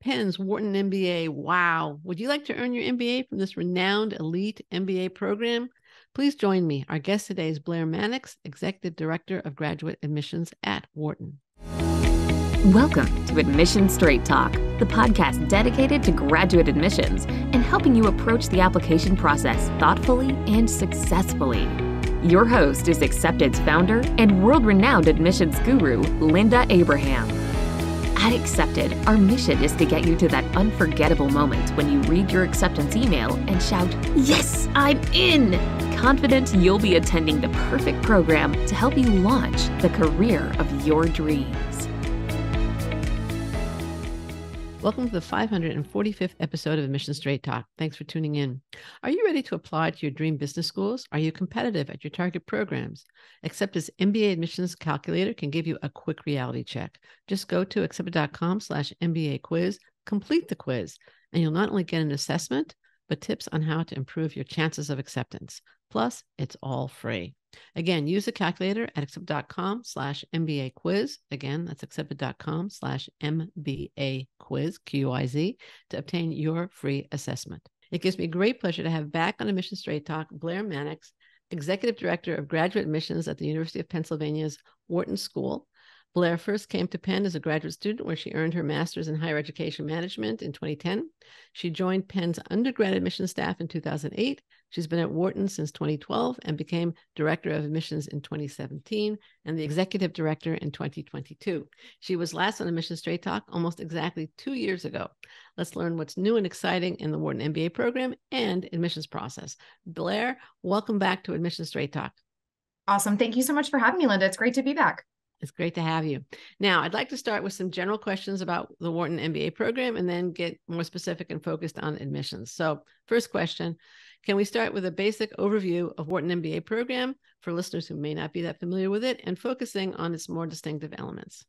Penn's Wharton MBA. Wow. Would you like to earn your MBA from this renowned elite MBA program? Please join me. Our guest today is Blair Mannix, Executive Director of Graduate Admissions at Wharton. Welcome to Admission Straight Talk, the podcast dedicated to graduate admissions and helping you approach the application process thoughtfully and successfully. Your host is Accepted's founder and world-renowned admissions guru, Linda Abraham. At Accepted, our mission is to get you to that unforgettable moment when you read your acceptance email and shout, "Yes, I'm in!" Confident you'll be attending the perfect program to help you launch the career of your dreams. Welcome to the 545th episode of Admission Straight Talk. Thanks for tuning in. Are you ready to apply to your dream business schools? Are you competitive at your target programs? Accepted's MBA admissions calculator can give you a quick reality check. Just go to accepted.com/MBA quiz, complete the quiz, and you'll not only get an assessment, but tips on how to improve your chances of acceptance. Plus, it's all free. Again, use the calculator at accepted.com/MBA quiz. Again, that's accepted.com/MBA quiz, QIZ, to obtain your free assessment. It gives me great pleasure to have back on Admission Straight Talk Blair Mannix, Executive Director of Graduate Admissions at the University of Pennsylvania's Wharton School. Blair first came to Penn as a graduate student, where she earned her master's in higher education management in 2010. She joined Penn's undergrad admissions staff in 2008. She's been at Wharton since 2012 and became Director of Admissions in 2017 and the Executive Director in 2022. She was last on Admission Straight Talk almost exactly 2 years ago. Let's learn what's new and exciting in the Wharton MBA program and admissions process. Blair, welcome back to Admission Straight Talk. Awesome. Thank you so much for having me, Linda. It's great to be back. It's great to have you. Now, I'd like to start with some general questions about the Wharton MBA program and then get more specific and focused on admissions. So first question, can we start with a basic overview of Wharton MBA program for listeners who may not be that familiar with it and focusing on its more distinctive elements?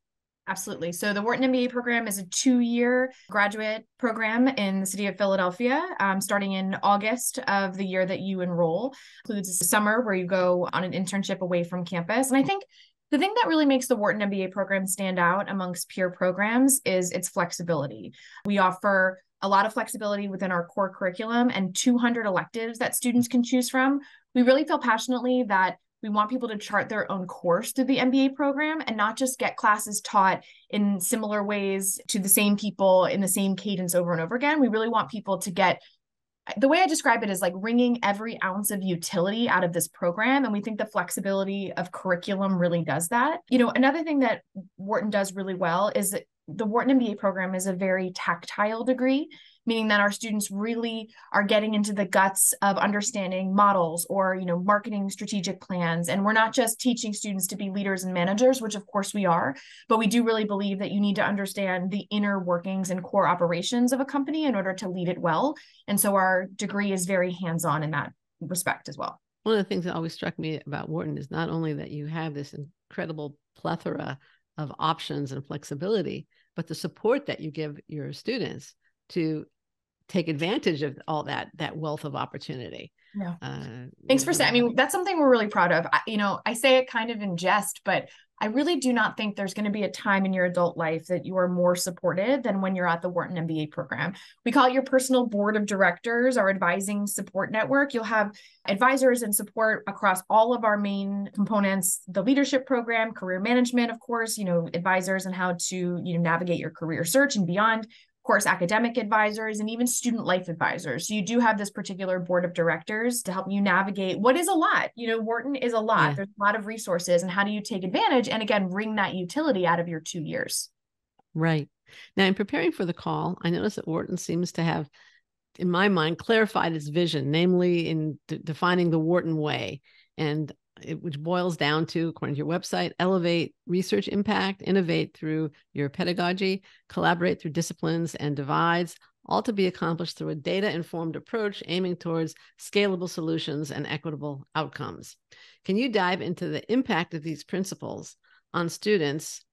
Absolutely. So the Wharton MBA program is a 2-year graduate program in the city of Philadelphia, starting in August of the year that you enroll. It includes a summer where you go on an internship away from campus. And I think the thing that really makes the Wharton MBA program stand out amongst peer programs is its flexibility. We offer a lot of flexibility within our core curriculum and 200 electives that students can choose from. We really feel passionately that we want people to chart their own course through the MBA program and not just get classes taught in similar ways to the same people in the same cadence over and over again. We really want people to get, the way I describe it is like wringing every ounce of utility out of this program. And we think the flexibility of curriculum really does that. You know, another thing that Wharton does really well is that the Wharton MBA program is a very tactile degree, meaning that our students really are getting into the guts of understanding models or, you know, marketing strategic plans. And we're not just teaching students to be leaders and managers, which of course we are, but we do really believe that you need to understand the inner workings and core operations of a company in order to lead it well. And so our degree is very hands-on in that respect as well. One of the things that always struck me about Wharton is not only that you have this incredible plethora of options and flexibility, but the support that you give your students to take advantage of all that wealth of opportunity. Yeah. Thanks for saying. I mean, that's something we're really proud of. I say it kind of in jest, but I really do not think there's going to be a time in your adult life that you are more supported than when you're at the Wharton MBA program. We call it your personal board of directors, our advising support network. You'll have advisors and support across all of our main components, the leadership program, career management, of course, advisors on how to, navigate your career search and beyond. Of course, academic advisors and even student life advisors. So you do have this particular board of directors to help you navigate what is a lot. Wharton is a lot. Yeah. There's a lot of resources, and how do you take advantage and again, wring that utility out of your 2 years? Right. Now, in preparing for the call, I noticed that Wharton seems to have, in my mind, clarified its vision, namely in defining the Wharton Way, and which boils down to, according to your website, elevate research impact, innovate through your pedagogy, collaborate through disciplines and divides, all to be accomplished through a data-informed approach aiming towards scalable solutions and equitable outcomes. Can you dive into the impact of these principles on students'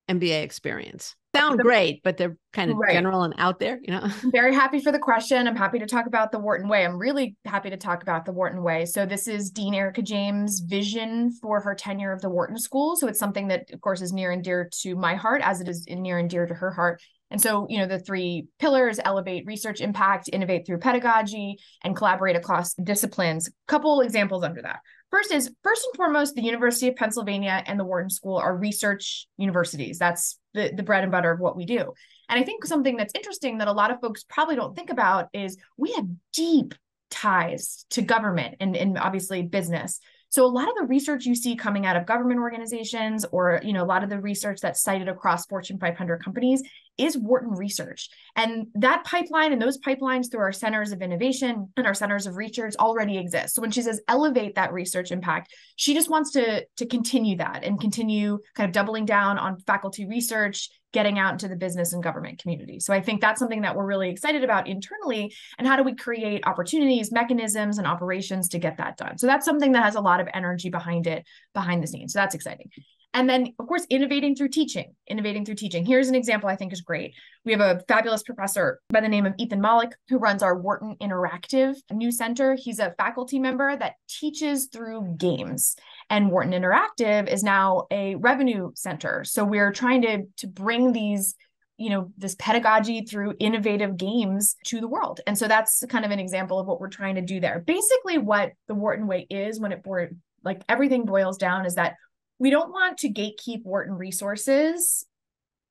MBA experience? Sound great, but they're kind of general and out there, I'm very happy for the question. I'm happy to talk about the Wharton Way. I'm really happy to talk about the Wharton Way. So this is Dean Erica James' vision for her tenure of the Wharton School. So it's something that, of course, is near and dear to my heart, as it is near and dear to her heart. And And so, the three pillars: elevate research impact, innovate through pedagogy, and collaborate across disciplines. Couple examples under that. First and foremost, the University of Pennsylvania and the Wharton School are research universities. That's the bread and butter of what we do. And I think something that's interesting that a lot of folks probably don't think about is we have deep ties to government and obviously business. So a lot of the research you see coming out of government organizations, or a lot of the research that's cited across Fortune 500 companies, is Wharton research. And that pipeline and those pipelines through our centers of innovation and our centers of research already exist. So when she says elevate that research impact, she just wants to continue that and continue kind of doubling down on faculty research, getting out into the business and government community. So I think that's something that we're really excited about internally. And how do we create opportunities, mechanisms, and operations to get that done? So that's something that has a lot of energy behind it, behind the scenes. So that's exciting. And then, of course, innovating through teaching. Here's an example I think is great. We have a fabulous professor by the name of Ethan Malik, who runs our Wharton Interactive New Center. He's a faculty member that teaches through games. And Wharton Interactive is now a revenue center. So we're trying to bring these, this pedagogy through innovative games to the world. And so that's kind of an example of what we're trying to do there. Basically, what the Wharton Way is, everything boils down, is that we don't want to gatekeep Wharton resources.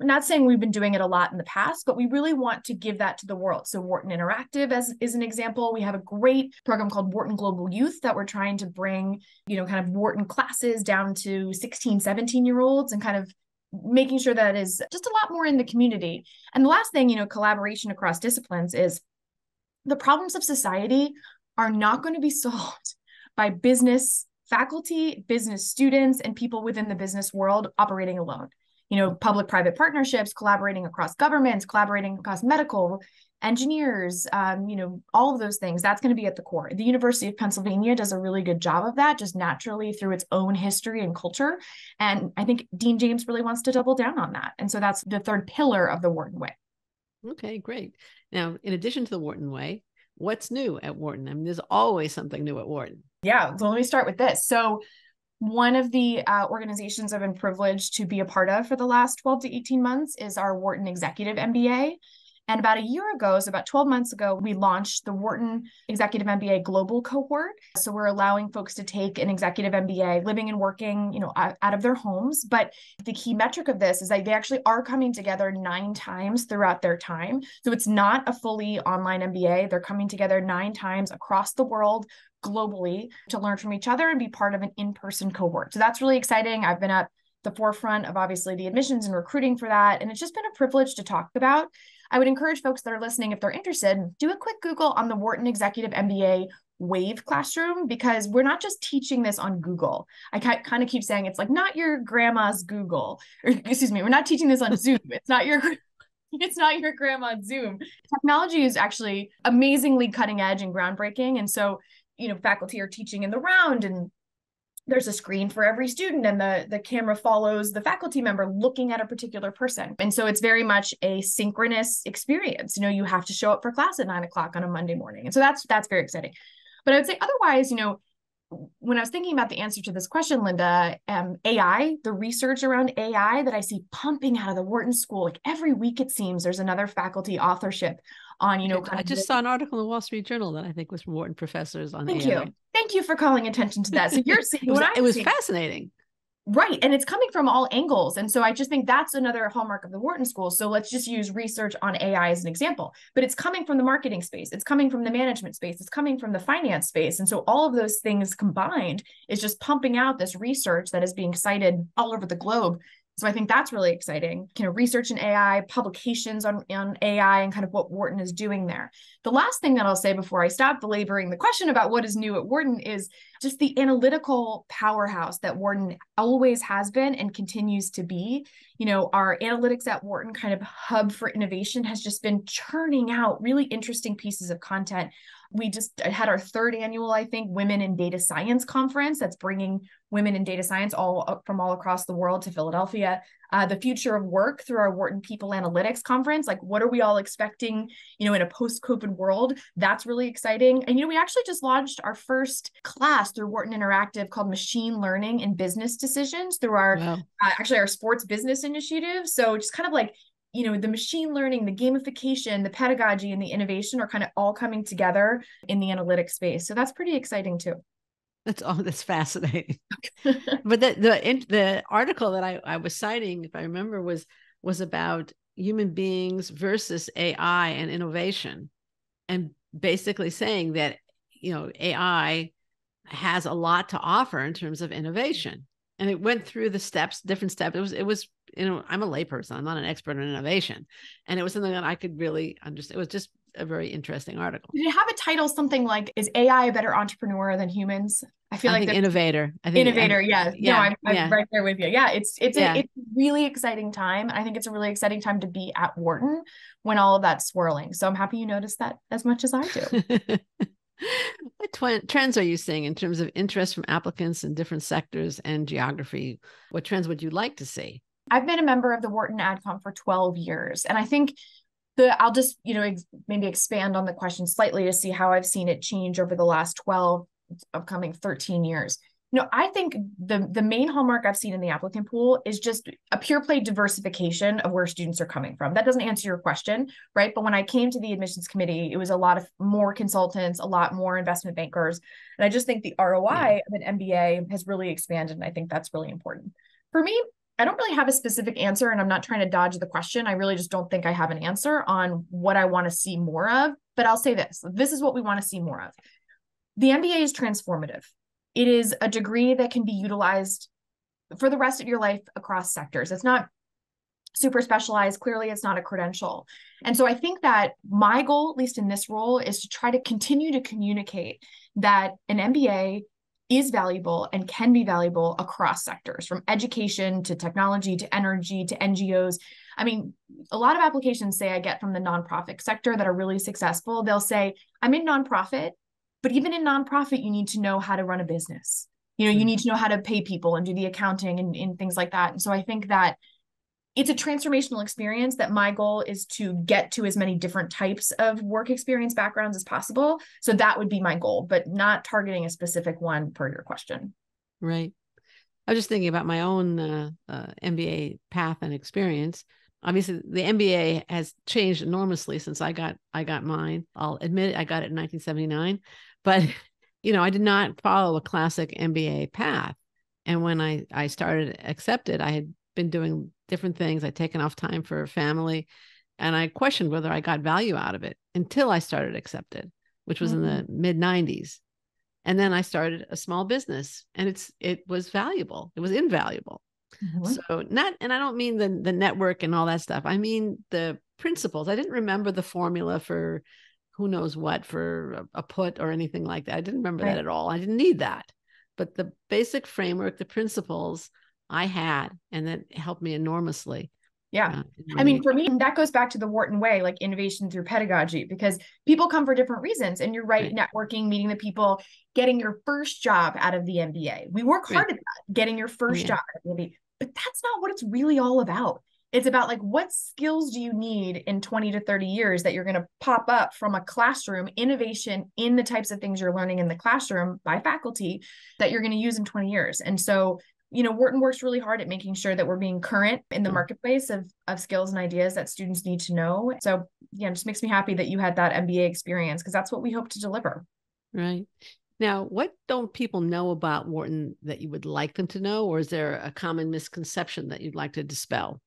I'm not saying we've been doing it a lot in the past, but we really want to give that to the world. So Wharton Interactive is an example. We have a great program called Wharton Global Youth that we're trying to bring, kind of Wharton classes down to 16, 17-year-olds, and kind of making sure that is just a lot more in the community. And the last thing, collaboration across disciplines, is the problems of society are not going to be solved by business faculty, business students, and people within the business world operating alone. Public-private partnerships, collaborating across governments, collaborating across medical, engineers, all of those things, that's going to be at the core. The University of Pennsylvania does a really good job of that, just naturally through its own history and culture. And I think Dean James really wants to double down on that. And so that's the third pillar of the Wharton Way. Okay, great. Now, in addition to the Wharton Way, what's new at Wharton? I mean, there's always something new at Wharton. Yeah, so let me start with this. So one of the organizations I've been privileged to be a part of for the last 12 to 18 months is our Wharton Executive MBA. And about a year ago, so about 12 months ago, we launched the Wharton Executive MBA Global Cohort. So we're allowing folks to take an executive MBA living and working, out of their homes. But the key metric of this is that they actually are coming together 9 times throughout their time. So it's not a fully online MBA. They're coming together 9 times across the world, globally, to learn from each other and be part of an in-person cohort. So that's really exciting. I've been at the forefront of obviously the admissions and recruiting for that. And it's just been a privilege to talk about. I would encourage folks that are listening, if they're interested, do a quick Google on the Wharton Executive MBA Wave Classroom, because we're not just teaching this on Google. I kind of keep saying it's like not your grandma's Google, or excuse me, we're not teaching this on Zoom. It's not your grandma's Zoom. Technology is actually amazingly cutting edge and groundbreaking. And so, faculty are teaching in the round, and there's a screen for every student, and the camera follows the faculty member looking at a particular person. And so it's very much a synchronous experience. You have to show up for class at 9 o'clock on a Monday morning. And so that's very exciting. But I would say otherwise, when I was thinking about the answer to this question, Linda, AI, the research around AI that I see pumping out of the Wharton School, like every week it seems there's another faculty authorship on, I just saw an article in the Wall Street Journal that I think was from Wharton professors on AI. Thank you for calling attention to that. So you're seeing it was fascinating. Right. And it's coming from all angles. And so I just think that's another hallmark of the Wharton School. So let's just use research on AI as an example, but it's coming from the marketing space. It's coming from the management space. It's coming from the finance space. And so all of those things combined is just pumping out this research that is being cited all over the globe. So I think that's really exciting, research in AI, publications on AI, and kind of what Wharton is doing there. The last thing that I'll say before I stop belaboring the question about what is new at Wharton is just the analytical powerhouse that Wharton always has been and continues to be. Our analytics at Wharton kind of hub for innovation has just been churning out really interesting pieces of content. We just had our 3rd annual, I think, Women in Data Science conference that's bringing women in data science from all across the world to Philadelphia. The future of work through our Wharton People Analytics conference. Like, what are we all expecting, in a post-COVID world? That's really exciting. And, we actually just launched our first class through Wharton Interactive called Machine Learning in Business Decisions through our, actually our sports business initiative. So just kind of like, the machine learning, the gamification, the pedagogy, and the innovation are kind of all coming together in the analytics space. So that's pretty exciting too. That's fascinating. But the article that I was citing, if I remember, was about human beings versus AI and innovation, and basically saying that AI has a lot to offer in terms of innovation. And it went through the steps, different steps. It was I'm a layperson. I'm not an expert in innovation. And it was something that I could really understand. It was just a very interesting article. Did it have a title something like, is AI a better entrepreneur than humans? I think innovator. Innovator. Yeah. No, I'm yeah. right there with you. Yeah. It's a really exciting time. I think it's a really exciting time to be at Wharton when all of that's swirling. So I'm happy you noticed that as much as I do. What trends are you seeing in terms of interest from applicants in different sectors and geography? What trends would you like to see? I've been a member of the Wharton AdCom for 12 years. And I think I'll just, maybe expand on the question slightly to see how I've seen it change over the last 12, upcoming 13 years. I think the main hallmark I've seen in the applicant pool is just a pure play diversification of where students are coming from. That doesn't answer your question, right? But when I came to the admissions committee, it was a lot of more consultants, a lot more investment bankers. And I just think the ROI of an MBA has really expanded. And I think that's really important. For me, I don't really have a specific answer, and I'm not trying to dodge the question. I really just don't think I have an answer on what I want to see more of. But I'll say this is what we want to see more of. The MBA is transformative. It is a degree that can be utilized for the rest of your life across sectors. It's not super specialized. Clearly, it's not a credential. And so I think that my goal, at least in this role, is to try to continue to communicate that an MBA is valuable and can be valuable across sectors, from education to technology to energy to NGOs. I mean, a lot of applications say I get from the nonprofit sector that are really successful. They'll say, I'm in nonprofit, but even in nonprofit, you need to know how to run a business. You need to know how to pay people and do the accounting and things like that. And so I think that it's a transformational experience that my goal is to get to as many different types of work experience backgrounds as possible. So that would be my goal, but not targeting a specific one per your question. Right. I was just thinking about my own MBA path and experience. Obviously, the MBA has changed enormously since I got mine. I'll admit it, I got it in 1979, but I did not follow a classic MBA path. And when I started accepted, I had been doing different things. I'd taken off time for family, and I questioned whether I got value out of it until I started accepted, which was in the mid 90s. And then I started a small business, and it was valuable. It was invaluable. So and I don't mean the network and all that stuff. I mean the principles. I didn't remember the formula for who knows what, for a put or anything like that. I didn't remember that at all. I didn't need that. But the basic framework, the principles I had, and that helped me enormously. Yeah. I mean, for me, that goes back to the Wharton way, like innovation through pedagogy, because people come for different reasons. And you're right. Networking, meeting the people, getting your first job out of the MBA. We work hard at that, getting your first job out of the MBA. But that's not what it's really all about. It's about like, what skills do you need in 20 to 30 years that you're going to pop up from a classroom, innovation in the types of things you're learning in the classroom by faculty that you're going to use in 20 years. And so, Wharton works really hard at making sure that we're being current in the marketplace of skills and ideas that students need to know. So it just makes me happy that you had that MBA experience, because that's what we hope to deliver. Right. Now, what don't people know about Wharton that you would like them to know? Or is there a common misconception that you'd like to dispel?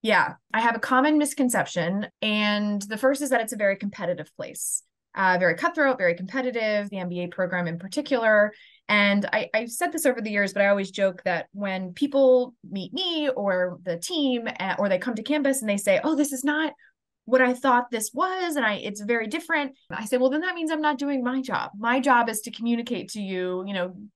Yeah, I have a common misconception. And the first is that it's a very competitive place, very cutthroat, very competitive, the MBA program in particular. And I've said this over the years, but I always joke that when people meet me or the team, or they come to campus and they say, oh, this is not what I thought this was, and it's very different. I say, well, then that means I'm not doing my job. My job is to communicate to you,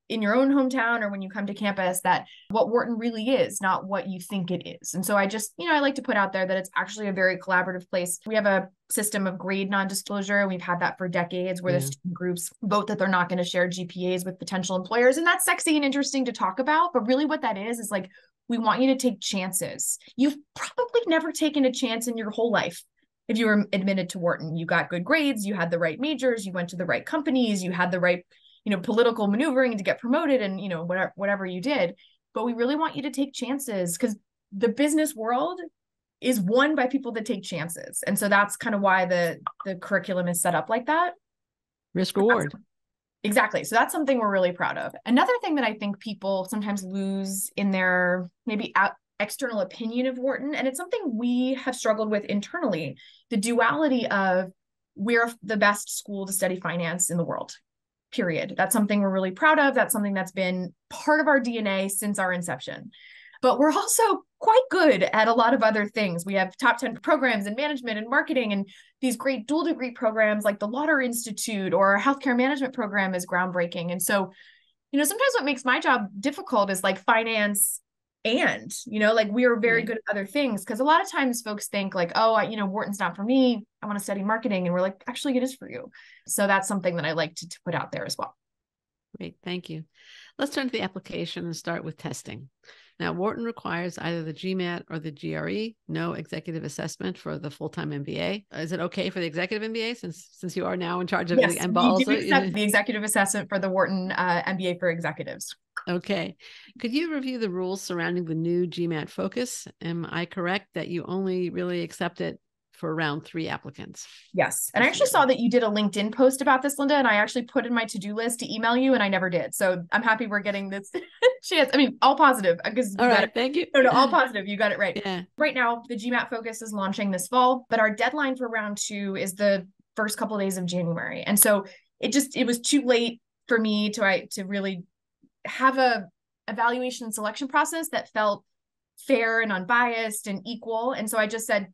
in your own hometown or when you come to campus, that what Wharton really is, not what you think it is. And so I just, I like to put out there that it's actually a very collaborative place. We have a system of grade non-disclosure, and we've had that for decades, where the student groups vote that they're not going to share GPAs with potential employers. And that's sexy and interesting to talk about. But really what that is like, we want you to take chances. You've probably never taken a chance in your whole life. If you were admitted to Wharton, you got good grades, you had the right majors, you went to the right companies, you had the right, political maneuvering to get promoted, and, whatever you did. But we really want you to take chances, because the business world is won by people that take chances. And so that's kind of why the curriculum is set up like that. Risk reward. Exactly. So that's something we're really proud of. Another thing that I think people sometimes lose in their maybe external opinion of Wharton, and it's something we have struggled with internally, the duality of we're the best school to study finance in the world, period. That's something we're really proud of. That's something that's been part of our DNA since our inception. But we're also quite good at a lot of other things. We have top 10 programs in management and marketing and these great dual degree programs like the Lauder Institute, or our healthcare management program is groundbreaking. And so, sometimes what makes my job difficult is like finance and, like we are very good at other things. Because a lot of times folks think like, oh, Wharton's not for me. I want to study marketing. And we're like, actually, it is for you. So that's something that I like to put out there as well. Great. Thank you. Let's turn to the application and start with testing. Now, Wharton requires either the GMAT or the GRE, no executive assessment for the full-time MBA. Is it okay for the executive MBA since you are now in charge of yes, the MBA? We do accept the executive assessment for the Wharton MBA for executives. Okay. Could you review the rules surrounding the new GMAT Focus? Am I correct that you only really accept it for round 3 applicants? Yes. And I actually saw that you did a LinkedIn post about this, Linda, and I actually put in my to-do list to email you, and I never did. So I'm happy we're getting this chance. I mean, all positive. All right. Thank you. No, all positive. You got it right. Yeah. Right now, the GMAT Focus is launching this fall, but our deadline for round 2 is the first couple of days of January. And so it was too late for me to really have a evaluation and selection process that felt fair and unbiased and equal. And so I just said,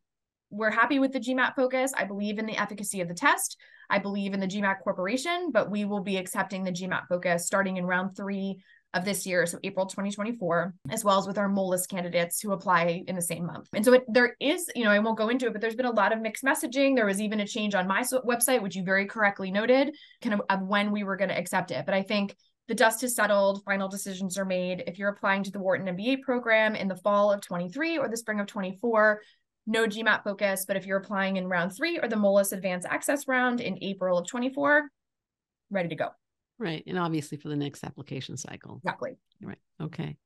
we're happy with the GMAT Focus. I believe in the efficacy of the test. I believe in the GMAT Corporation, but we will be accepting the GMAT Focus starting in round 3 of this year, so April 2024, as well as with our Moelis candidates who apply in the same month. And so there is, I won't go into it, but there's been a lot of mixed messaging. There was even a change on my website, which you very correctly noted, kind of when we were going to accept it. But I think the dust has settled, final decisions are made. If you're applying to the Wharton MBA program in the fall of 23 or the spring of 24, no GMAT Focus, but if you're applying in round 3 or the Moelis Advanced Access round in April of 24, ready to go. Right. And obviously for the next application cycle. Exactly. Right. Okay.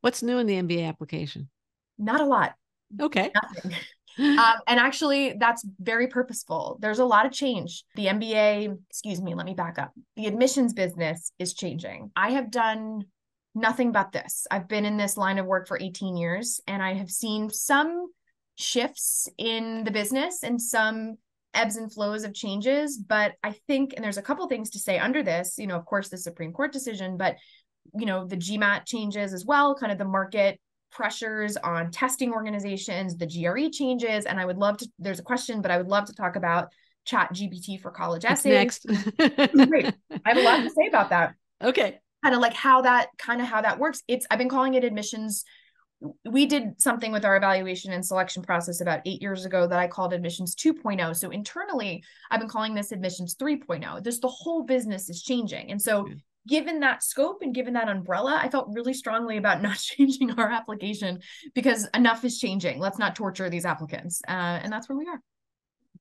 What's new in the MBA application? Not a lot. Okay. Nothing. And actually, that's very purposeful. There's a lot of change. The MBA, let me back up. The admissions business is changing. I have done nothing but this. I've been in this line of work for 18 years, and I have seen some shifts in the business and some ebbs and flows of changes. But I think, and there's a couple things to say under this, of course, the Supreme Court decision, but, the GMAT changes as well, kind of the market pressures on testing organizations, the GRE changes. And there's a question, but I would love to talk about ChatGPT for college essays. Next. Great. I have a lot to say about that. Okay. Kind of like how that works. I've been calling it admissions. We did something with our evaluation and selection process about 8 years ago that I called admissions 2.0. So internally, I've been calling this admissions 3.0. The whole business is changing. And so given that scope and given that umbrella, I felt really strongly about not changing our application because enough is changing. Let's not torture these applicants. And that's where we are.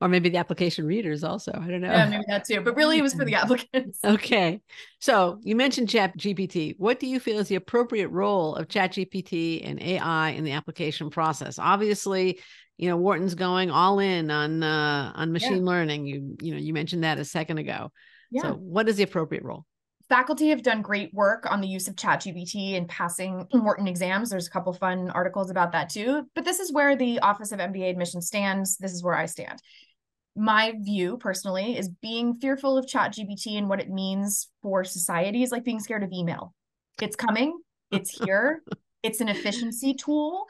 Or maybe the application readers also. I don't know. Yeah, maybe that too. But really, it was for the applicants. Okay. So you mentioned ChatGPT. What do you feel is the appropriate role of ChatGPT and AI in the application process? Obviously, Wharton's going all in on machine learning. You mentioned that a second ago. Yeah. So what is the appropriate role? Faculty have done great work on the use of ChatGPT in passing Wharton exams. There's a couple fun articles about that too. But this is where the Office of MBA Admission stands. This is where I stand. My view personally is being fearful of ChatGPT and what it means for society is like being scared of email. It's coming. It's here. It's an efficiency tool.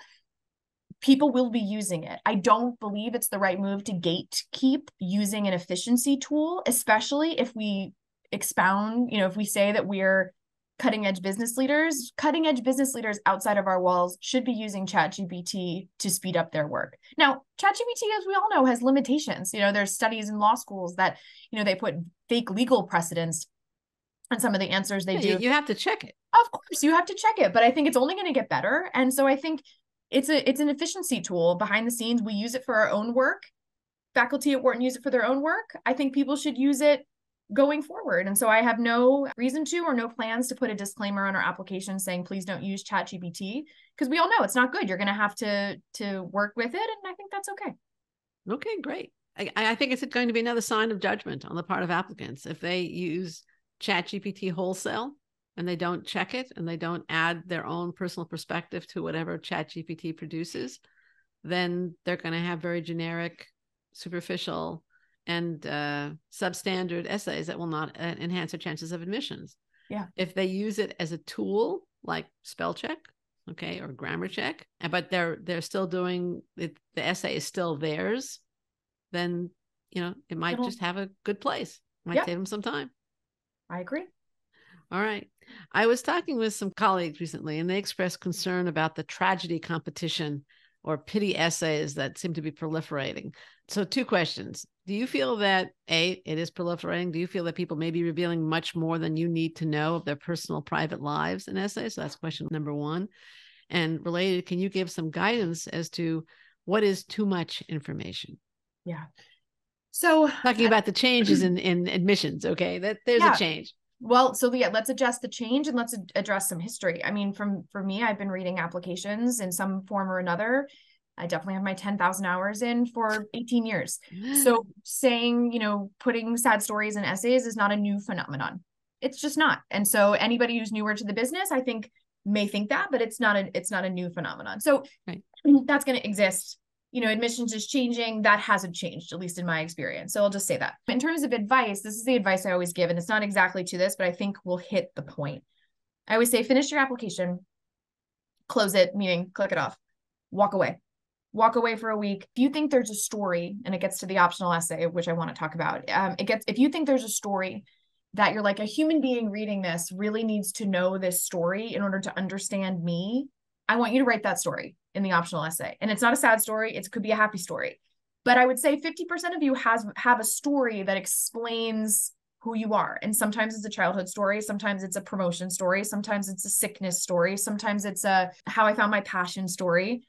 People will be using it. I don't believe it's the right move to gatekeep using an efficiency tool, especially if we expound, if we say that we're cutting edge business leaders outside of our walls should be using ChatGPT to speed up their work. Now, ChatGPT, as we all know, has limitations. There's studies in law schools that, they put fake legal precedents on some of the answers they do. You have to check it. Of course, you have to check it, but I think it's only going to get better. And so I think it's an efficiency tool behind the scenes. We use it for our own work. Faculty at Wharton use it for their own work. I think people should use it going forward. And so I have no reason to, or no plans to put a disclaimer on our application saying, please don't use ChatGPT, because we all know it's not good. You're going to have to work with it. And I think that's okay. Okay, great. I think it's going to be another sign of judgment on the part of applicants. If they use ChatGPT wholesale and they don't check it and they don't add their own personal perspective to whatever ChatGPT produces, then they're going to have very generic, superficial, and substandard essays that will not enhance their chances of admissions. Yeah. If they use it as a tool like spell check, okay, or grammar check, but they're still doing it, the essay is still theirs, then it might just have a good place. Might save them some time. I agree. All right. I was talking with some colleagues recently, and they expressed concern about the tragedy competition or pity essays that seem to be proliferating. So 2 questions. Do you feel that A, it is proliferating? Do you feel that people may be revealing much more than you need to know of their personal private lives in essays? So that's question number 1. And related, can you give some guidance as to what is too much information? Yeah. So talking about the changes in admissions. Okay. That there's a change. Well, so let's adjust the change and let's address some history. I mean, for me, I've been reading applications in some form or another. I definitely have my 10,000 hours in for 18 years. So saying, putting sad stories in essays is not a new phenomenon. It's just not. And so anybody who's newer to the business, I think, may think that, but it's not a new phenomenon. So that's going to exist. Admissions is changing. That hasn't changed, at least in my experience. So I'll just say that. In terms of advice, this is the advice I always give, and it's not exactly to this, but I think we'll hit the point. I always say, finish your application, close it, meaning click it off, walk away for a week. If you think there's a story, and it gets to the optional essay, which I want to talk about, if you think there's a story that you're like, a human being reading this really needs to know this story in order to understand me, I want you to write that story in the optional essay. And it's not a sad story. It could be a happy story. But I would say 50% of you have a story that explains who you are. And sometimes it's a childhood story. Sometimes it's a promotion story. Sometimes it's a sickness story. Sometimes it's a how I found my passion story.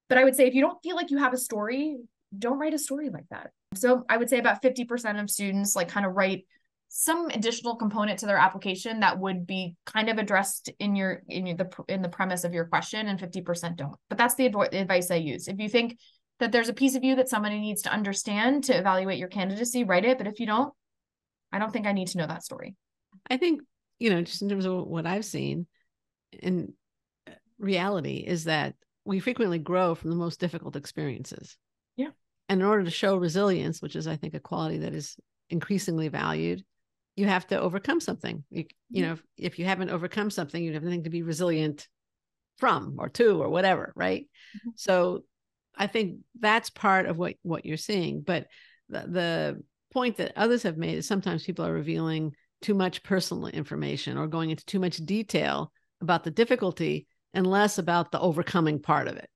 But I would say if you don't feel like you have a story, don't write a story like that. So I would say about 50% of students kind of write some additional component to their application that would be kind of addressed in the premise of your question, and 50% don't. But that's the advice I use. If you think that there's a piece of you that somebody needs to understand to evaluate your candidacy, write it. But if you don't, I don't think I need to know that story. I think, just in terms of what I've seen in reality is that we frequently grow from the most difficult experiences. Yeah. And in order to show resilience, which is, I think, a quality that is increasingly valued, you have to overcome something. If you haven't overcome something, you have nothing to be resilient from or to or whatever, right? Mm-hmm. So I think that's part of what you're seeing. But the point that others have made is sometimes people are revealing too much personal information or going into too much detail about the difficulty and less about the overcoming part of it.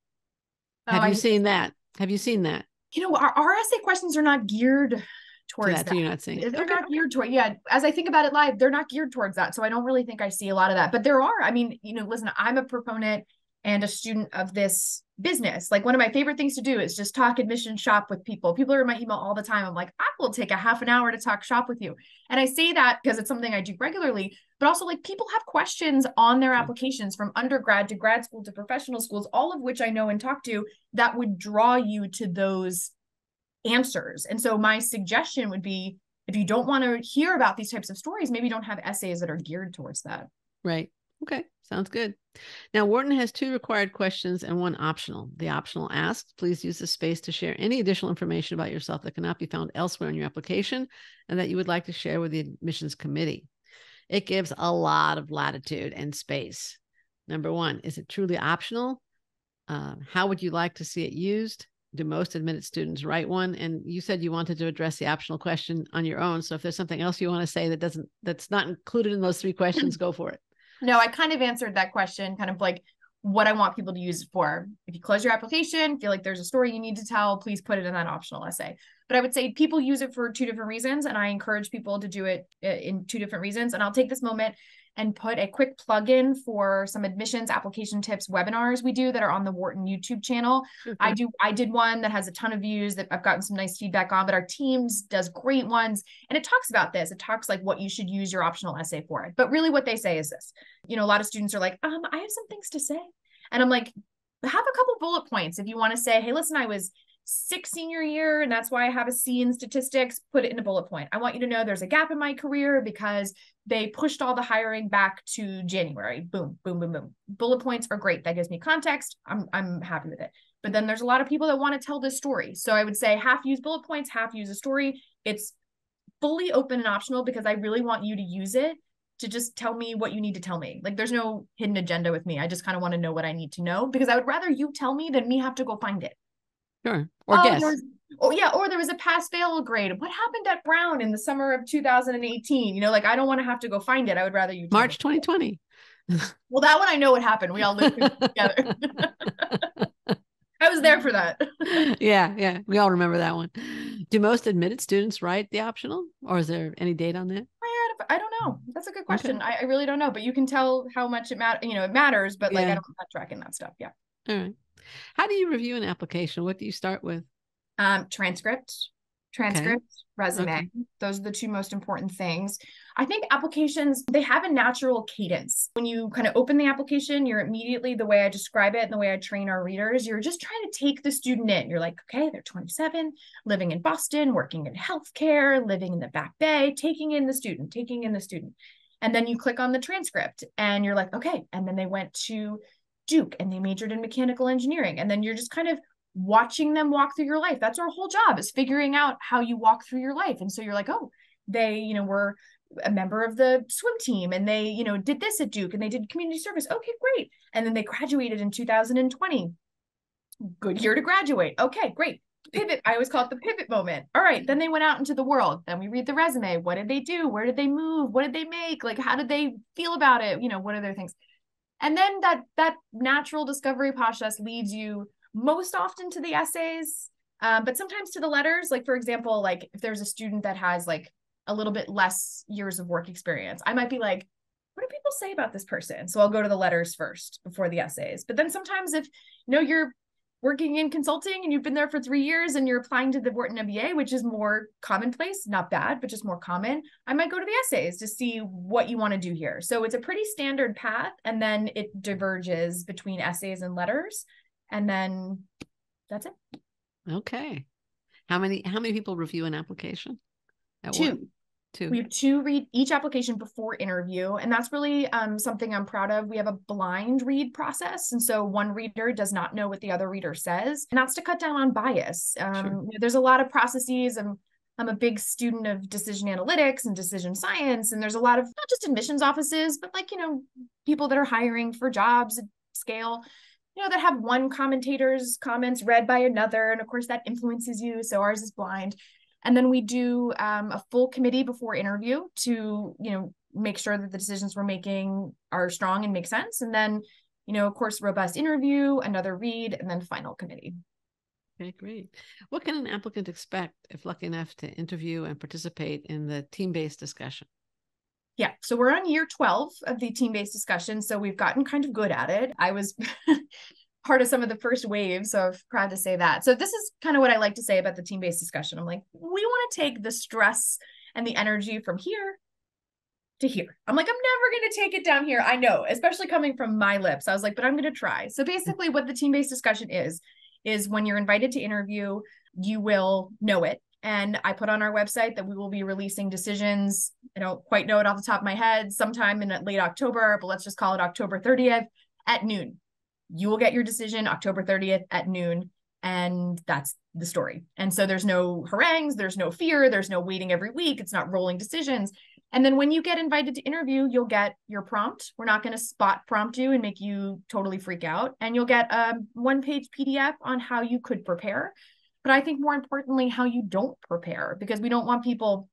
Have you seen that? Our essay questions are not geared towards that. You're not seeing. They're not geared toward, as I think about it live, they're not geared towards that. So I don't really think I see a lot of that, but there are, listen, I'm a proponent and a student of this business. Like, one of my favorite things to do is just talk admission shop with people. People are in my email all the time. I'm like, I will take a half an hour to talk shop with you. And I say that because it's something I do regularly, but also people have questions on their applications from undergrad to grad school to professional schools, all of which I know and talk to, that would draw you to those answers. And so my suggestion would be, if you don't want to hear about these types of stories, maybe don't have essays that are geared towards that. Right. Okay. Sounds good. Now, Wharton has 2 required questions and 1 optional. The optional asks, please use the space to share any additional information about yourself that cannot be found elsewhere in your application and that you would like to share with the admissions committee. It gives a lot of latitude and space. Number 1, is it truly optional? How would you like to see it used? Do most admitted students write one? And you said you wanted to address the optional question on your own. So if there's something else you want to say that's not included in those 3 questions, go for it. No, I kind of answered that question, kind of like what I want people to use it for. If you close your application, feel like there's a story you need to tell, please put it in that optional essay. But I would say people use it for 2 different reasons, and I encourage people to do it in 2 different reasons. And I'll take this moment and put a quick plug-in for some admissions application tips webinars we do that are on the Wharton YouTube channel. I did one that has a ton of views that I've gotten some nice feedback on, but our teams does great ones. And it talks about this. It talks like what you should use your optional essay for. But really what they say is this, a lot of students are like, I have some things to say. And I'm like, have a couple bullet points. If you want to say, hey, listen, I was 6 senior year, and that's why I have a C in statistics, put it in a bullet point. I want you to know there's a gap in my career because they pushed all the hiring back to January. Boom, boom, boom, boom. Bullet points are great. That gives me context. I'm happy with it. But then there's a lot of people that want to tell this story. So I would say half use bullet points, half use a story. It's fully open and optional because I really want you to use it to just tell me what you need to tell me. Like there's no hidden agenda with me. I just kind of want to know what I need to know because I would rather you tell me than me have to go find it. Sure. Or guess. Or there was a pass-fail grade. What happened at Brown in the summer of 2018? I don't want to have to go find it. I would rather you tell March 2020. Well, that one I know what happened. We all lived together. I was there for that. Yeah. We all remember that one. Do most admitted students write the optional, or is there any date on that? I don't know. That's a good question. Okay. I really don't know, but you can tell how much it matters, but like I don't have tracking that stuff. Yeah. All right. How do you review an application? What do you start with? Transcript, resume. Okay. Those are the two most important things. I think applications, they have a natural cadence. When you kind of open the application, you're immediately, the way I describe it and the way I train our readers, you're just trying to take the student in. You're like, okay, they're 27, living in Boston, working in healthcare, living in the Back Bay, taking in the student. And then you click on the transcript and you're like, okay. And then they went to Duke and they majored in mechanical engineering. And then you're just kind of watching them walk through your life. That's our whole job, is figuring out how you walk through your life. And so you're like, oh, they, were a member of the swim team and they, did this at Duke and they did community service. Okay, great. And then they graduated in 2020. Good year to graduate. Okay, great. Pivot. I always call it the pivot moment. All right. Then they went out into the world. Then we read the resume. What did they do? Where did they move? What did they make? Like, how did they feel about it? What are their things? And then that natural discovery process leads you most often to the essays, but sometimes to the letters. Like, for example, like if there's a student that has like a little bit less years of work experience, I might be like, what do people say about this person? So I'll go to the letters first before the essays. But then sometimes if, you're working in consulting and you've been there for 3 years and you're applying to the Wharton MBA, which is more commonplace, not bad, but just more common, I might go to the essays to see what you want to do here. So it's a pretty standard path. And then it diverges between essays and letters. And then that's it. Okay. How many people review an application? Two. We have 2 read each application before interview. And that's really something I'm proud of. We have a blind read process. And so one reader does not know what the other reader says. And that's to cut down on bias. Sure. There's a lot of processes. I'm a big student of decision analytics and decision science. And there's a lot of not just admissions offices, but like, people that are hiring for jobs at scale, that have one commentator's comments read by another. And of course that influences you. So ours is blind. And then we do a full committee before interview to, make sure that the decisions we're making are strong and make sense. And then, of course, robust interview, another read, and then final committee. Okay, great. What can an applicant expect if lucky enough to interview and participate in the team-based discussion? Yeah, so we're on year 12 of the team-based discussion. So we've gotten kind of good at it. I was part of some of the first waves, so I'm proud to say that. So this is kind of what I like to say about the team-based discussion. I'm like, we want to take the stress and the energy from here to here. I'm like, I'm never going to take it down here. I know, especially coming from my lips. I was like, but I'm going to try. So basically what the team-based discussion is when you're invited to interview, you will know it. And I put on our website that we will be releasing decisions. I don't quite know it off the top of my head, sometime in late October, but let's just call it October 30th at noon. You will get your decision October 30th at noon. And that's the story. And so there's no harangues, there's no fear, there's no waiting every week. It's not rolling decisions. And then when you get invited to interview, you'll get your prompt. We're not going to spot prompt you and make you totally freak out. And you'll get a 1-page PDF on how you could prepare. But I think more importantly, how you don't prepare, because we don't want people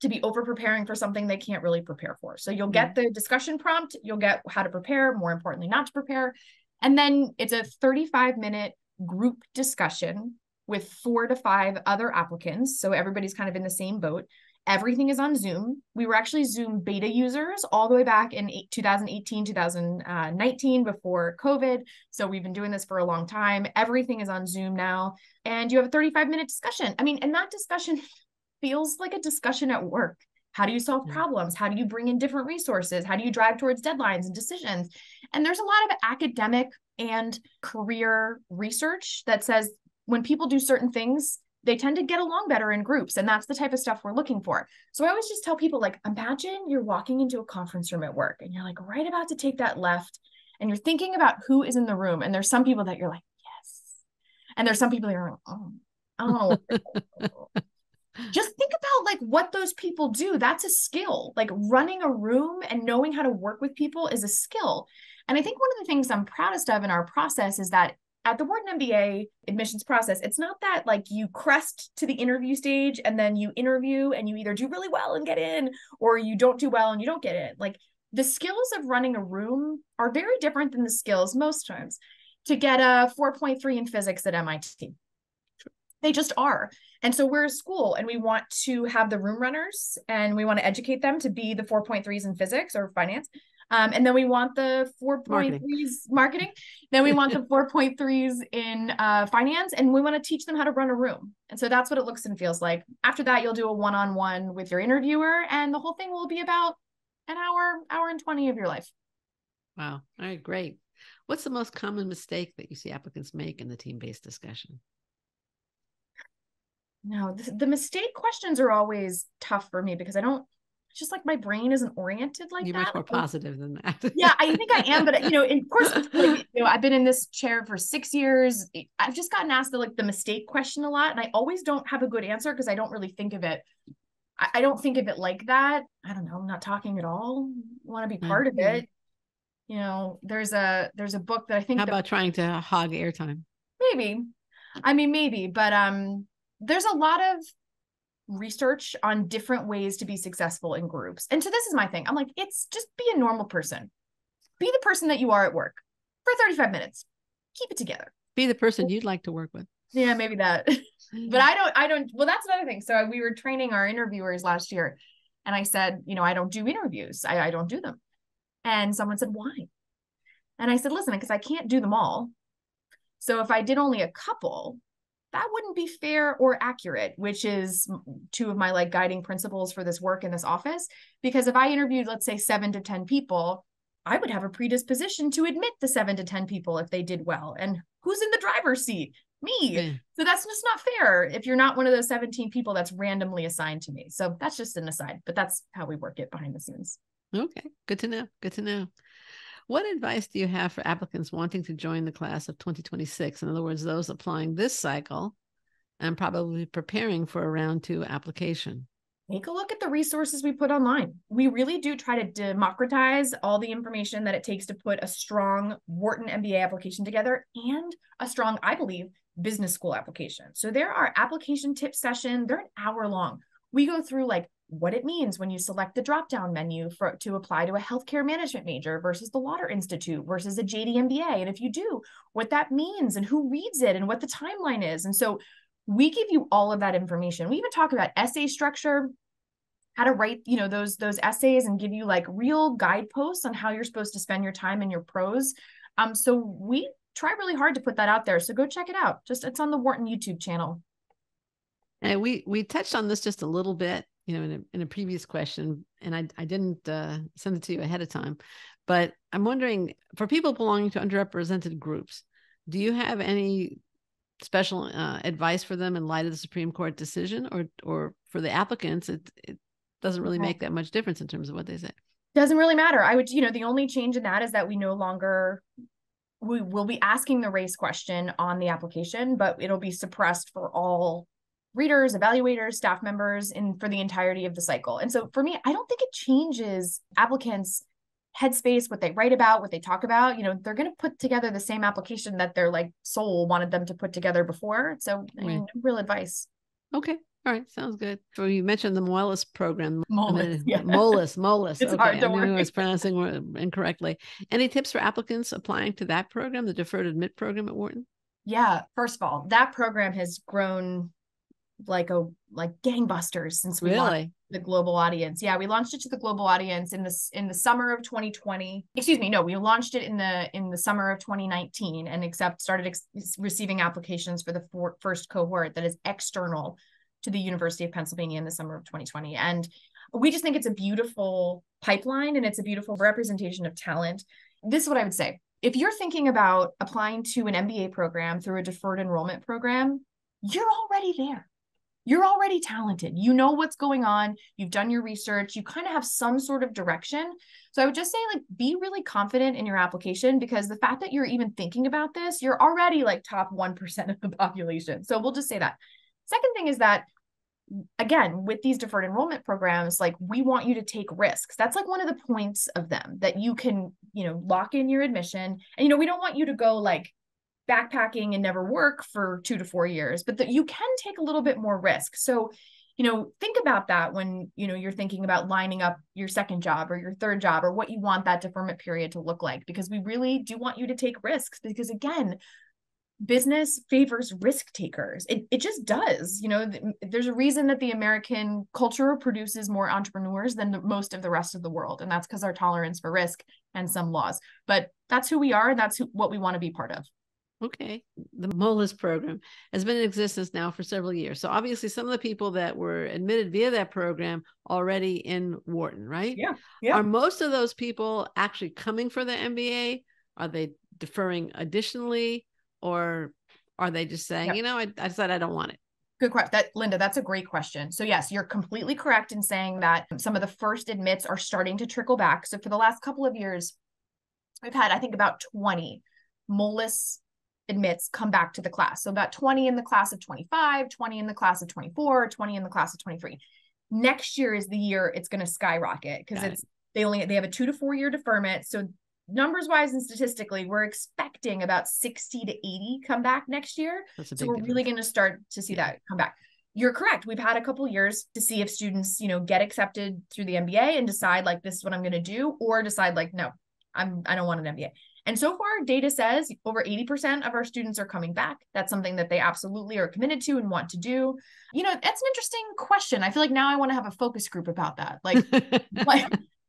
to be over preparing for something they can't really prepare for. So you'll get the discussion prompt, you'll get how to prepare, more importantly, not to prepare. And then it's a 35-minute group discussion with 4 to 5 other applicants. So everybody's kind of in the same boat. Everything is on Zoom. We were actually Zoom beta users all the way back in 2018, 2019 before COVID. So we've been doing this for a long time. Everything is on Zoom now. And you have a 35-minute discussion. I mean, and that discussion feels like a discussion at work. How do you solve problems? How do you bring in different resources? How do you drive towards deadlines and decisions? And there's a lot of academic and career research that says when people do certain things, they tend to get along better in groups. And that's the type of stuff we're looking for. So I always just tell people, like, imagine you're walking into a conference room at work and you're like right about to take that left and you're thinking about who is in the room. And there's some people that you're like, yes. And there's some people that you're like, oh, I don't know. Just think about like what those people do. That's a skill. Like running a room and knowing how to work with people is a skill. And I think one of the things I'm proudest of in our process is that at the Wharton MBA admissions process, it's not that like you crest to the interview stage and then you interview and you either do really well and get in or you don't do well and you don't get in. Like the skills of running a room are very different than the skills most times to get a 4.3 in physics at MIT. They just are. And so we're a school and we want to have the room runners and we want to educate them to be the 4.3s in physics or finance. And then we want the 4.3s marketing. Then we want the 4.3s in finance, and we want to teach them how to run a room. And so that's what it looks and feels like. After that, you'll do a one-on-one with your interviewer, and the whole thing will be about an hour and 20 of your life. Wow. All right, great. What's the most common mistake that you see applicants make in the team-based discussion? No, the mistake questions are always tough for me because just like my brain isn't oriented like You're that. much more positive than that. Yeah, I think I am, but of course, like, I've been in this chair for 6 years. I've just gotten asked the mistake question a lot, and I always don't have a good answer because I don't really think of it. I don't think of it like that. I don't know. I'm not talking at all. I want to be part of it. There's a book that I think. How about trying to hog airtime? Maybe, but there's a lot of research on different ways to be successful in groups. And so this is my thing. I'm like, it's just be a normal person. Be the person that you are at work for 35 minutes. Keep it together. Be the person you'd like to work with. Yeah, maybe that. But I don't, well, that's another thing. So we were training our interviewers last year and I said, I don't do interviews. I don't do them. And someone said, why? And I said, listen, because I can't do them all. So if I did only a couple, that wouldn't be fair or accurate, which is two of my guiding principles for this work in this office. Because if I interviewed, let's say 7 to 10 people, I would have a predisposition to admit the 7 to 10 people if they did well. And who's in the driver's seat? Me. Yeah. So that's just not fair if you're not one of those 17 people that's randomly assigned to me. So that's just an aside, but that's how we work it behind the scenes. Okay. Good to know. Good to know. What advice do you have for applicants wanting to join the class of 2026? In other words, those applying this cycle and probably preparing for a round 2 application. Take a look at the resources we put online. We really do try to democratize all the information that it takes to put a strong Wharton MBA application together and a strong, I believe, business school application. So there are application tip sessions. They're an hour long. We go through what it means when you select the drop-down menu to apply to a healthcare management major versus the Water Institute versus a JD MBA. And if you do, what that means and who reads it and what the timeline is. And so we give you all of that information. We even talk about essay structure, how to write, those essays and give you real guideposts on how you're supposed to spend your time in your prose. So we try really hard to put that out there. So go check it out. It's on the Wharton YouTube channel. And we touched on this just a little bit, in a previous question, and I didn't send it to you ahead of time, but I'm wondering, for people belonging to underrepresented groups, do you have any special advice for them in light of the Supreme Court decision, or for the applicants, it doesn't really make that much difference in terms of what they say? Doesn't really matter. I would, the only change in that is that we will be asking the race question on the application, but it'll be suppressed for all readers, evaluators, staff members, and for the entirety of the cycle. And so for me, I don't think it changes applicants' headspace, what they write about, what they talk about. They're going to put together the same application that their soul wanted them to put together before. So no real advice. Okay. All right. Sounds good. So you mentioned the Moelis program. Moelis. Yeah. Moelis. It's hard to work. I was pronouncing incorrectly. Any tips for applicants applying to that program, the Deferred Admit program at Wharton? Yeah. First of all, that program has grown like gangbusters since we launched Really? the global audience. Yeah, we launched it to the global audience in the summer of 2020. Excuse me, no, we launched it in the summer of 2019 and started receiving applications for the first cohort that is external to the University of Pennsylvania in the summer of 2020. And we just think it's a beautiful pipeline and it's a beautiful representation of talent. This is what I would say. If you're thinking about applying to an MBA program through a deferred enrollment program, you're already there. You're already talented. You know what's going on. You've done your research. You kind of have some sort of direction. So I would just say, like, be really confident in your application, because the fact that you're even thinking about this, you're already like top 1% of the population. So we'll just say that. Second thing is that, again, with these deferred enrollment programs, like, we want you to take risks. That's like one of the points of them, that you can, lock in your admission. And, we don't want you to go like backpacking and never work for 2 to 4 years, but that you can take a little bit more risk. So, think about that when, you're thinking about lining up your second job or your third job, or what you want that deferment period to look like, because we really do want you to take risks, because again, business favors risk takers. It just does. There's a reason that the American culture produces more entrepreneurs than most of the rest of the world. And that's because our tolerance for risk and some laws, but that's who we are. And that's what we want to be part of. Okay. The Moelis program has been in existence now for several years. So obviously some of the people that were admitted via that program already in Wharton, right? Yeah. Yeah. Are most of those people actually coming for the MBA? Are they deferring additionally? Or are they just saying, I decided I don't want it? Good question. Linda, that's a great question. So yes, you're completely correct in saying that some of the first admits are starting to trickle back. So for the last couple of years, we've had, I think, about 20 Moelis admits come back to the class. So about 20 in the class of 25, 20 in the class of 24, 20 in the class of 23. Next year is the year it's going to skyrocket, because they have a 2 to 4 year deferment. So numbers wise and statistically, we're expecting about 60 to 80 come back next year. So we're really going to start to see that come back. You're correct. We've had a couple years to see if students, get accepted through the MBA and decide like, this is what I'm going to do, or decide like, no, I don't want an MBA. And so far, data says over 80% of our students are coming back. That's something that they absolutely are committed to and want to do. That's an interesting question. I feel like now I want to have a focus group about that. Like,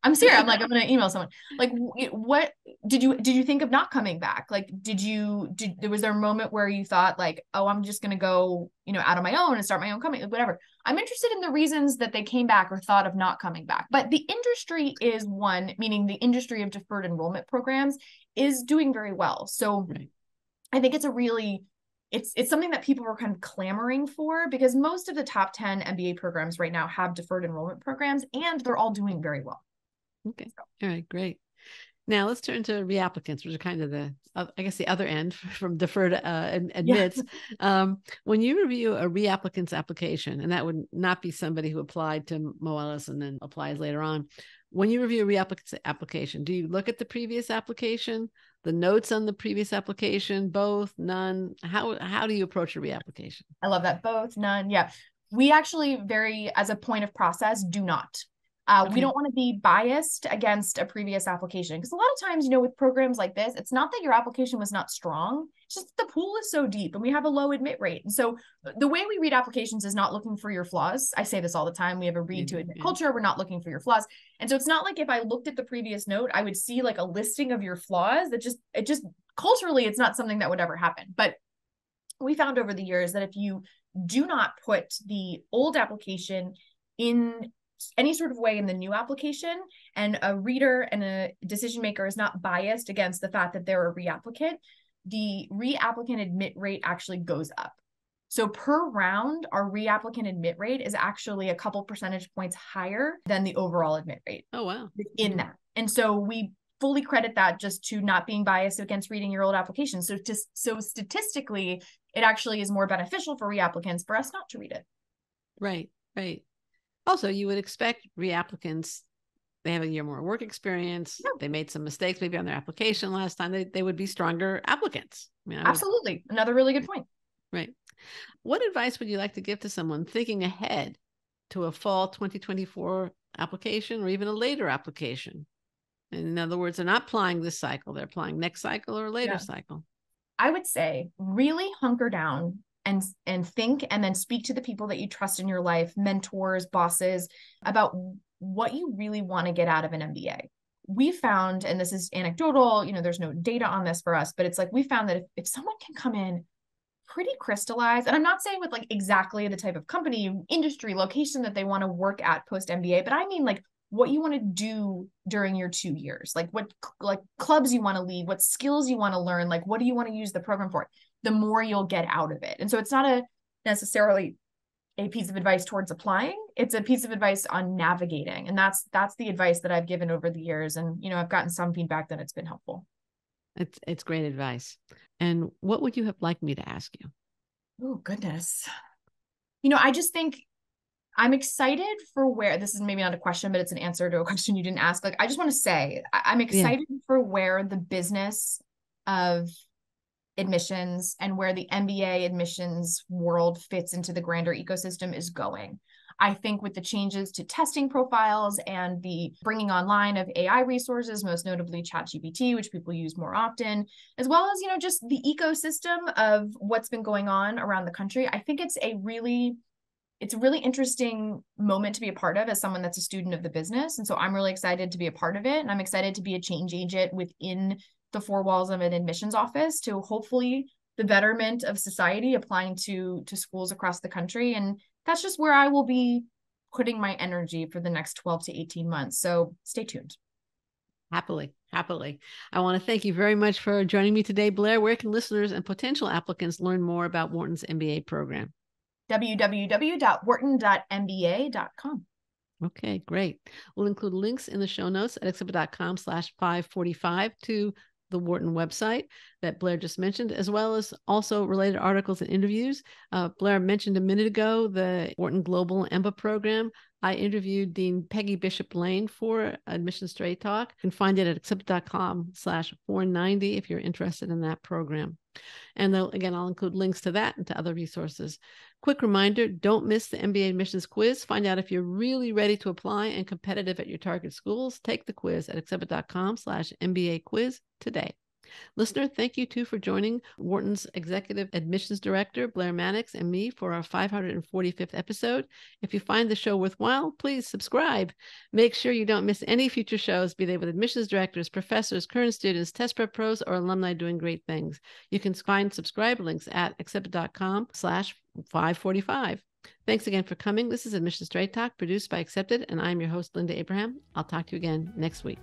I'm serious. I'm going to email someone. Like, what did you think of not coming back? Like, was there a moment where you thought like, oh, I'm just going to go, out on my own and start my own company, whatever. I'm interested in the reasons that they came back or thought of not coming back. But the industry is one, meaning the industry of deferred enrollment programs, is doing very well. So right. I think it's something that people are kind of clamoring for, because most of the top 10 MBA programs right now have deferred enrollment programs, and they're all doing very well. Okay. All right, great. Now let's turn to reapplicants, which are kind of the other end from deferred admits. Yeah. When you review a reapplicant's application, and that would not be somebody who applied to Moelis and then applies later on. When you review a reapplicant's application, do you look at the previous application, the notes on the previous application, both, none? How do you approach a reapplication? I love that. Both, none. Yeah. We actually as a point of process, do not. Okay. We don't want to be biased against a previous application, because a lot of times, with programs like this, it's not that your application was not strong. It's just the pool is so deep and we have a low admit rate. And so the way we read applications is not looking for your flaws. I say this all the time. We have a read to admit culture. We're not looking for your flaws. And so it's not like if I looked at the previous note, I would see like a listing of your flaws. It just culturally, it's not something that would ever happen. But we found over the years that if you do not put the old application in any sort of way in the new application, and a reader and a decision maker is not biased against the fact that they're a reapplicant, the reapplicant admit rate actually goes up. So per round, our reapplicant admit rate is actually a couple percentage points higher than the overall admit rate. Oh, wow. In that. And so we fully credit that just to not being biased against reading your old application. So statistically, it actually is more beneficial for reapplicants for us not to read it. Right, right. Also, you would expect reapplicants, they have a year more work experience. Yeah. They made some mistakes maybe on their application last time. They would be stronger applicants. Absolutely. Another really good point. Right. What advice would you like to give to someone thinking ahead to a fall 2024 application, or even a later application? In other words, they're not applying this cycle. They're applying next cycle or a later cycle. I would say really hunker down and think, and then speak to the people that you trust in your life, mentors, bosses, about what you really want to get out of an MBA. We found, and this is anecdotal, there's no data on this for us, but it's like we found that if someone can come in pretty crystallized, and I'm not saying with like exactly the type of company, industry, location that they want to work at post MBA, but I mean like what you want to do during your 2 years, like what like clubs you want to lead, what skills you want to learn, like what do you want to use the program for, the more you'll get out of it. And so it's not necessarily a piece of advice towards applying. It's a piece of advice on navigating. And that's the advice that I've given over the years. And, I've gotten some feedback that it's been helpful. It's great advice. And what would you have liked me to ask you? Oh, goodness. I just think I'm excited for where, this is maybe not a question, but it's an answer to a question you didn't ask. Like, I just want to say, I'm excited for where the business of admissions and where the MBA admissions world fits into the grander ecosystem is going. I think with the changes to testing profiles and the bringing online of AI resources, most notably ChatGPT, which people use more often, as well as, just the ecosystem of what's been going on around the country, I think it's a really interesting moment to be a part of as someone that's a student of the business. And so I'm really excited to be a part of it. And I'm excited to be a change agent within the four walls of an admissions office to hopefully the betterment of society, applying to schools across the country. And that's just where I will be putting my energy for the next 12 to 18 months. So stay tuned. Happily. I want to thank you very much for joining me today, Blair. Where can listeners and potential applicants learn more about Wharton's MBA program? www.wharton.mba.com. Okay, great. We'll include links in the show notes at accepted.com/545 to the Wharton website that Blair just mentioned, as well as also related articles and interviews. Blair mentioned a minute ago the Wharton Global MBA program. I interviewed Dean Peggy Bishop Lane for Admission Straight Talk. You can find it at accepted.com/490 if you're interested in that program. And again, I'll include links to that and to other resources. Quick reminder, don't miss the MBA admissions quiz. Find out if you're really ready to apply and competitive at your target schools. Take the quiz at accepted.com/MBA quiz today. Listener, thank you too for joining Wharton's Executive Admissions Director, Blair Mannix, and me for our 545th episode. If you find the show worthwhile, please subscribe. Make sure you don't miss any future shows, be they with admissions directors, professors, current students, test prep pros, or alumni doing great things. You can find subscribe links at accepted.com/545. Thanks again for coming. This is Admission Straight Talk, produced by Accepted, and I'm your host, Linda Abraham. I'll talk to you again next week.